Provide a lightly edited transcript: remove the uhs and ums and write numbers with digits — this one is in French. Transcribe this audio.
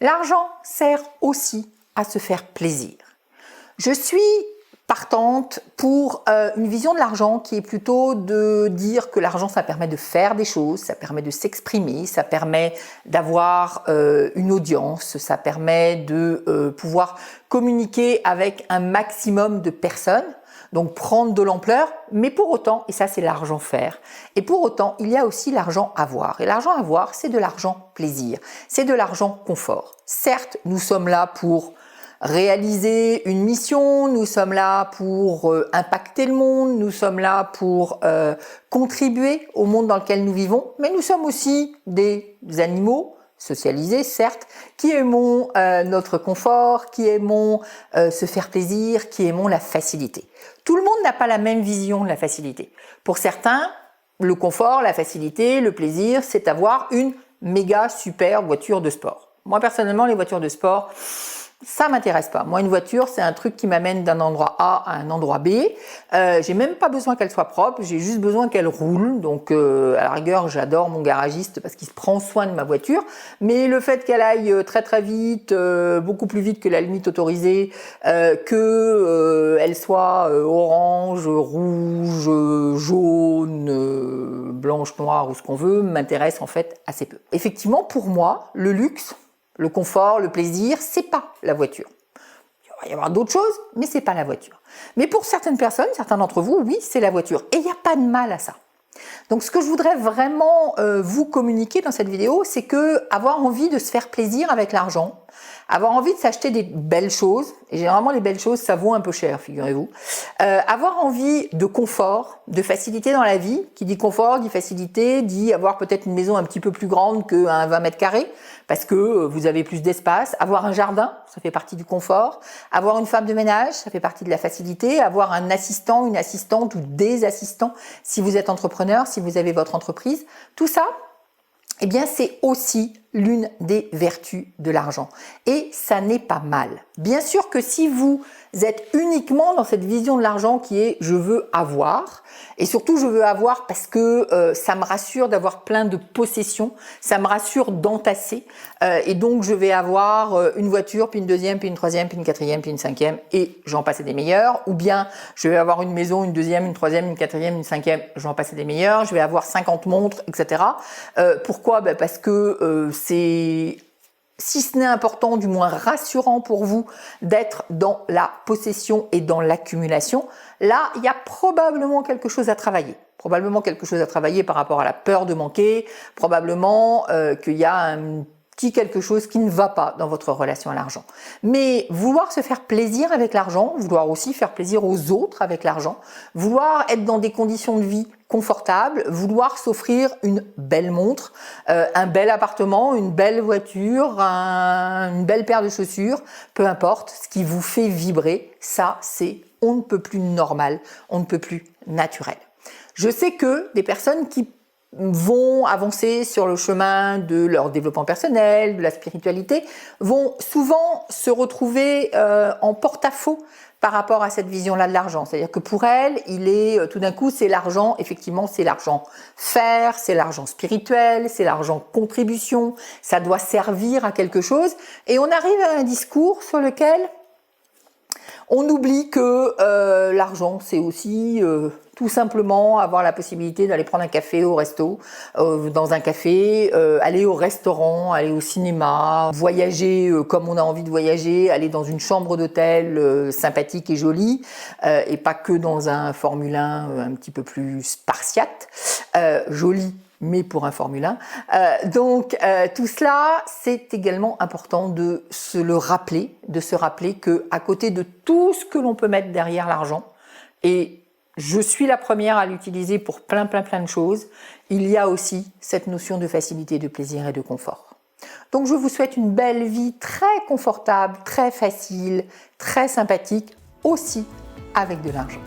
L'argent sert aussi à se faire plaisir. Je suis partante pour une vision de l'argent qui est plutôt de dire que l'argent, ça permet de faire des choses, ça permet de s'exprimer, ça permet d'avoir une audience, ça permet de pouvoir communiquer avec un maximum de personnes, donc prendre de l'ampleur, mais pour autant, et ça c'est l'argent faire, et pour autant, il y a aussi l'argent avoir. Et l'argent avoir, c'est de l'argent plaisir, c'est de l'argent confort. Certes, nous sommes là pour réaliser une mission, nous sommes là pour impacter le monde, nous sommes là pour contribuer au monde dans lequel nous vivons, mais nous sommes aussi des animaux socialisés, certes, qui aimons notre confort, qui aimons se faire plaisir, qui aimons la facilité. Tout le monde n'a pas la même vision de la facilité. Pour certains, le confort, la facilité, le plaisir, c'est avoir une méga super voiture de sport. Moi, personnellement, les voitures de sport, ça m'intéresse pas. Moi, une voiture, c'est un truc qui m'amène d'un endroit A à un endroit B. J'ai même pas besoin qu'elle soit propre, j'ai juste besoin qu'elle roule. Donc, à la rigueur, j'adore mon garagiste parce qu'il se prend soin de ma voiture. Mais le fait qu'elle aille très très vite, beaucoup plus vite que la limite autorisée, qu'elle soit orange, rouge, jaune, blanche, noire ou ce qu'on veut, m'intéresse en fait assez peu. Effectivement, pour moi, le luxe, le confort, le plaisir, c'est pas la voiture. Il va y avoir d'autres choses, mais c'est pas la voiture. Mais pour certaines personnes, certains d'entre vous, oui, c'est la voiture. Et il n'y a pas de mal à ça. Donc ce que je voudrais vraiment vous communiquer dans cette vidéo, c'est que avoir envie de se faire plaisir avec l'argent, avoir envie de s'acheter des belles choses, et généralement les belles choses ça vaut un peu cher, figurez-vous, avoir envie de confort, de facilité dans la vie, qui dit confort, dit facilité, dit avoir peut-être une maison un petit peu plus grande qu'un 20 mètres carrés, parce que vous avez plus d'espace, avoir un jardin, ça fait partie du confort, avoir une femme de ménage, ça fait partie de la facilité, avoir un assistant, une assistante ou des assistants, si vous êtes entrepreneur, si vous avez votre entreprise, tout ça, eh bien c'est aussi l'une des vertus de l'argent. Et ça n'est pas mal. Bien sûr que si vous êtes uniquement dans cette vision de l'argent qui est « je veux avoir », et surtout je veux avoir parce que ça me rassure d'avoir plein de possessions, ça me rassure d'entasser, et donc je vais avoir une voiture, puis une deuxième, puis une troisième, puis une quatrième, puis une cinquième, et j'en passe des meilleurs, ou bien je vais avoir une maison, une deuxième, une troisième, une quatrième, une cinquième, j'en passe des meilleurs, je vais avoir 50 montres, etc. Pourquoi? Parce que c'est, si ce n'est important, du moins rassurant pour vous d'être dans la possession et dans l'accumulation. Là, il y a probablement quelque chose à travailler. Probablement quelque chose à travailler par rapport à la peur de manquer, probablement qu'il y a un petit quelque chose qui ne va pas dans votre relation à l'argent. Mais vouloir se faire plaisir avec l'argent, vouloir aussi faire plaisir aux autres avec l'argent, vouloir être dans des conditions de vie confortables, vouloir s'offrir une belle montre, un bel appartement, une belle voiture, une belle paire de chaussures, peu importe, ce qui vous fait vibrer, ça c'est on ne peut plus normal, on ne peut plus naturel. Je sais que des personnes qui vont avancer sur le chemin de leur développement personnel, de la spiritualité, vont souvent se retrouver en porte-à-faux par rapport à cette vision-là de l'argent. C'est-à-dire que pour elles, il est tout d'un coup, c'est l'argent, effectivement, c'est l'argent faire, c'est l'argent spirituel, c'est l'argent contribution, ça doit servir à quelque chose. Et on arrive à un discours sur lequel on oublie que l'argent, c'est aussi tout simplement avoir la possibilité d'aller prendre un café au resto, dans un café, aller au restaurant, aller au cinéma, voyager comme on a envie de voyager, aller dans une chambre d'hôtel sympathique et jolie, et pas que dans un Formule 1 un petit peu plus spartiate, joli, mais pour un Formule 1. Donc tout cela, c'est également important de se le rappeler, de se rappeler que à côté de tout ce que l'on peut mettre derrière l'argent, et je suis la première à l'utiliser pour plein de choses, il y a aussi cette notion de facilité, de plaisir et de confort. Donc je vous souhaite une belle vie très confortable, très facile, très sympathique, aussi avec de l'argent.